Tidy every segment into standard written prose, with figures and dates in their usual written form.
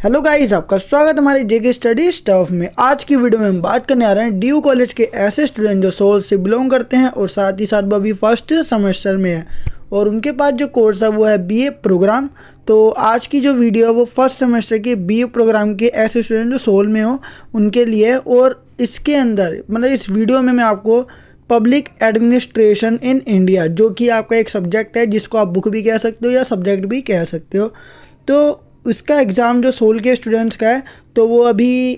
Hello guys, आपका स्वागत हमारे जेके स्टडी स्टफ में। आज की वीडियो में हम बात करने आ रहे हैं डीयू कॉलेज के ऐसे स्टूडेंट जो सोल से बिलोंग करते हैं और साथ ही साथ वो अभी फर्स्ट सेमेस्टर में है और उनके पास जो कोर्स है वो है बीए प्रोग्राम। तो आज की जो वीडियो है वो फर्स्ट सेमेस्टर के बीए प्रोग्राम के ऐसे स्टूडेंट जो सोल में हो उनके लिए। और इसके अंदर मतलब इस वीडियो में मैं आपको पब्लिक एडमिनिस्ट्रेशन इन इंडिया, जो कि आपका एक सब्जेक्ट है जिसको आप बुक भी कह सकते हो या सब्जेक्ट भी कह सकते हो, तो उसका एग्ज़ाम जो सोल के स्टूडेंट्स का है तो वो अभी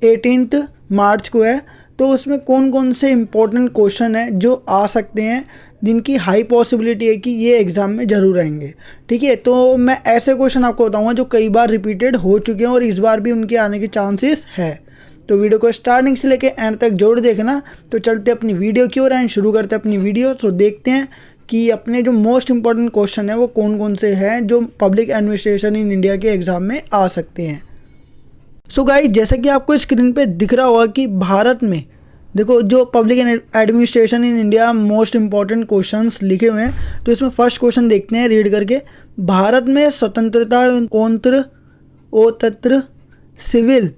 18 मार्च को है। तो उसमें कौन कौन से इम्पोर्टेंट क्वेश्चन है जो आ सकते हैं जिनकी हाई पॉसिबिलिटी है कि ये एग्ज़ाम में ज़रूर आएंगे। ठीक है, तो मैं ऐसे क्वेश्चन आपको बताऊंगा जो कई बार रिपीटेड हो चुके हैं और इस बार भी उनके आने के चांसेस है। तो वीडियो को स्टार्टिंग से लेकर एंड तक जरूर देखना। तो चलते अपनी वीडियो की ओर एंड शुरू करते हैं अपनी वीडियो। तो देखते हैं कि अपने जो मोस्ट इंपॉर्टेंट क्वेश्चन है वो कौन कौन से हैं जो पब्लिक एडमिनिस्ट्रेशन इन इंडिया के एग्ज़ाम में आ सकते हैं। सो गाइस, जैसा कि आपको स्क्रीन पे दिख रहा होगा कि भारत में देखो जो public administration in India most important questions लिखे हुए हैं। तो इसमें फर्स्ट क्वेश्चन देखते हैं रीड करके। भारत में स्वतंत्रता तंत्र सिविल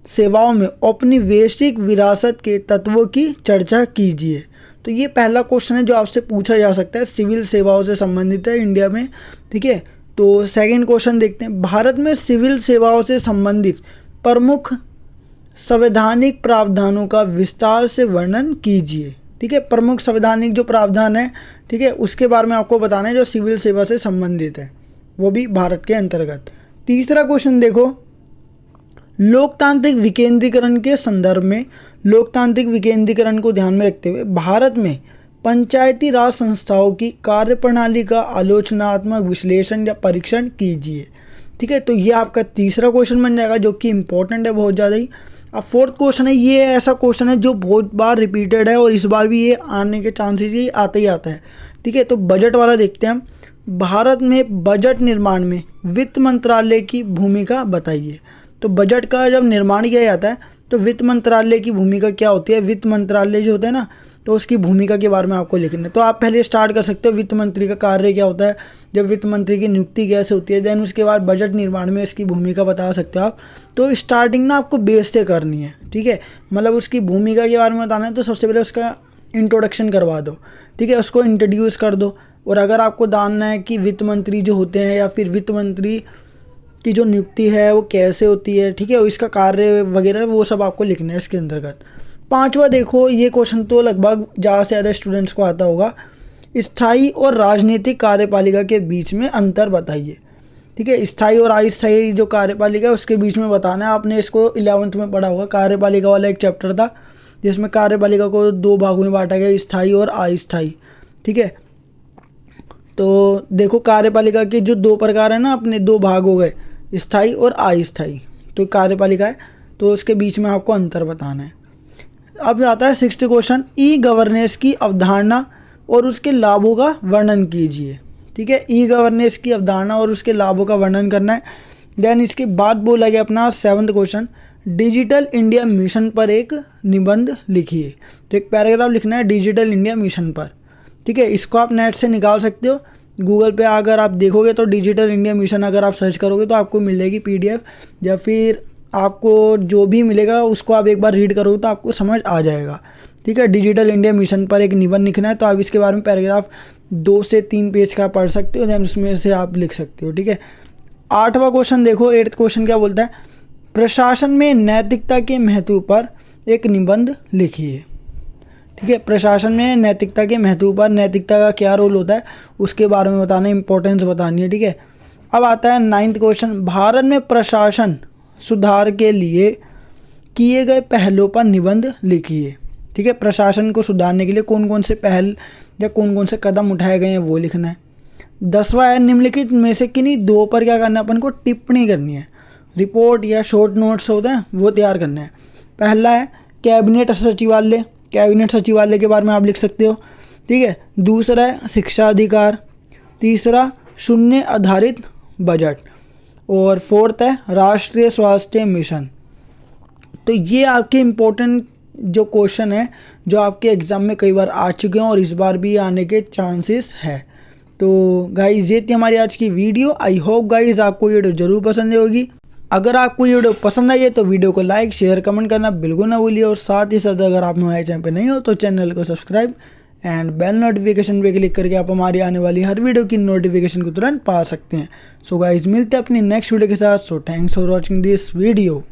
सेवाओं में औपनिवेशिक विरासत के तत्वों की चर्चा कीजिए। तो ये पहला क्वेश्चन है जो आपसे पूछा जा सकता है, सिविल सेवाओं से संबंधित है इंडिया में। ठीक है, तो सेकंड क्वेश्चन देखते हैं। भारत में सिविल सेवाओं से संबंधित प्रमुख संवैधानिक प्रावधानों का विस्तार से वर्णन कीजिए। ठीक है, प्रमुख संवैधानिक जो प्रावधान है, ठीक है, उसके बारे में आपको बताना है जो सिविल सेवा से संबंधित है, वो भी भारत के अंतर्गत। तीसरा क्वेश्चन देखो, लोकतांत्रिक विकेंद्रीकरण के संदर्भ में लोकतांत्रिक विकेंद्रीकरण को ध्यान में रखते हुए भारत में पंचायती राज संस्थाओं की कार्यप्रणाली का आलोचनात्मक विश्लेषण या परीक्षण कीजिए। ठीक है, तो ये आपका तीसरा क्वेश्चन बन जाएगा जो कि इंपॉर्टेंट है बहुत ज़्यादा ही। अब फोर्थ क्वेश्चन है, ये ऐसा क्वेश्चन है जो बहुत बार रिपीटेड है और इस बार भी ये आने के चांसेस ही आता है। ठीक है, तो बजट वाला देखते हैं हम। भारत में बजट निर्माण में वित्त मंत्रालय की भूमिका बताइए। तो बजट का जब निर्माण किया जाता है तो वित्त मंत्रालय की भूमिका क्या होती है, वित्त मंत्रालय जो होता है ना, तो उसकी भूमिका के बारे में आपको लिखना है। तो आप पहले स्टार्ट कर सकते हो वित्त मंत्री का कार्य क्या होता है, जब वित्त मंत्री की नियुक्ति कैसे होती है, देन उसके बाद बजट निर्माण में इसकी भूमिका बता सकते हो आप। तो स्टार्टिंग ना आपको बेस से करनी है। ठीक है, मतलब उसकी भूमिका के बारे में बताना है तो सबसे पहले उसका इंट्रोडक्शन करवा दो। ठीक है, उसको इंट्रोड्यूस कर दो। और अगर आपको जानना है कि वित्त मंत्री जो होते हैं या फिर वित्त मंत्री की जो नियुक्ति है वो कैसे होती है, ठीक है, इसका कार्य वगैरह वो सब आपको लिखना है इसके अंतर्गत। पांचवा देखो, ये क्वेश्चन तो लगभग ज़्यादा से ज़्यादा स्टूडेंट्स को आता होगा। स्थायी और राजनीतिक कार्यपालिका के बीच में अंतर बताइए। ठीक है, स्थायी और अस्थायी जो कार्यपालिका है उसके बीच में बताना है। आपने इसको 11th में पढ़ा होगा, कार्यपालिका वाला एक चैप्टर था जिसमें कार्यपालिका को दो भागों में बांटा गया, स्थायी और अस्थायी। ठीक है, तो देखो कार्यपालिका के जो दो प्रकार है ना, अपने दो भाग हो गए, स्थायी और अस्थायी। तो कार्यपालिका है तो उसके बीच में आपको अंतर बताना है। अब आता है सिक्स्थ क्वेश्चन, ई गवर्नेंस की अवधारणा और उसके लाभों का वर्णन कीजिए। ठीक है, ई गवर्नेंस की अवधारणा और उसके लाभों का वर्णन करना है। देन इसके बाद बोला गया अपना 7वां क्वेश्चन, डिजिटल इंडिया मिशन पर एक निबंध लिखिए। तो एक पैराग्राफ लिखना है डिजिटल इंडिया मिशन पर। ठीक है, इसको आप नेट से निकाल सकते हो। गूगल पे अगर आप देखोगे तो डिजिटल इंडिया मिशन अगर आप सर्च करोगे तो आपको मिल जाएगी PDF, या फिर आपको जो भी मिलेगा उसको आप एक बार रीड करोगे तो आपको समझ आ जाएगा। ठीक है, डिजिटल इंडिया मिशन पर एक निबंध लिखना है। तो आप इसके बारे में पैराग्राफ 2 से 3 पेज का पढ़ सकते हो, दैन उसमें से आप लिख सकते हो। ठीक है, 8वां क्वेश्चन देखो, 8th क्वेश्चन क्या बोलता है, प्रशासन में नैतिकता के महत्व पर एक निबंध लिखिए। ठीक है, प्रशासन में नैतिकता के महत्व पर, नैतिकता का क्या रोल होता है उसके बारे में बताना, इंपॉर्टेंस बतानी है। ठीक है, अब आता है 9th क्वेश्चन, भारत में प्रशासन सुधार के लिए किए गए पहलों पर निबंध लिखिए। ठीक है, प्रशासन को सुधारने के लिए कौन कौन से पहल या कौन कौन से कदम उठाए गए हैं वो लिखना है। 10वां है, निम्नलिखित में से किन्हीं दो पर क्या करना है, अपन को टिप्पणी करनी है। रिपोर्ट या शॉर्ट नोट्स होते हैं वो तैयार करना है। पहला है कैबिनेट सचिवालय, कैबिनेट सचिवालय के बारे में आप लिख सकते हो। ठीक है, दूसरा है शिक्षा अधिकार, तीसरा शून्य आधारित बजट, और फोर्थ है राष्ट्रीय स्वास्थ्य मिशन। तो ये आपके इम्पोर्टेंट जो क्वेश्चन है जो आपके एग्ज़ाम में कई बार आ चुके हैं और इस बार भी आने के चांसेस है। तो गाइज़ ये थी हमारी आज की वीडियो। आई होप गाइज़ आपको ये वीडियो ज़रूर पसंद होगी। अगर आपको ये वीडियो पसंद आई है तो वीडियो को लाइक शेयर कमेंट करना बिल्कुल ना भूलिए, और साथ ही साथ अगर आप हमारे चैनल पर नहीं हो तो चैनल को सब्सक्राइब एंड बेल नोटिफिकेशन पे क्लिक करके आप हमारी आने वाली हर वीडियो की नोटिफिकेशन को तुरंत पा सकते हैं। सो गाइस, मिलते हैं अपनी नेक्स्ट वीडियो के साथ। So thanks for watching this video.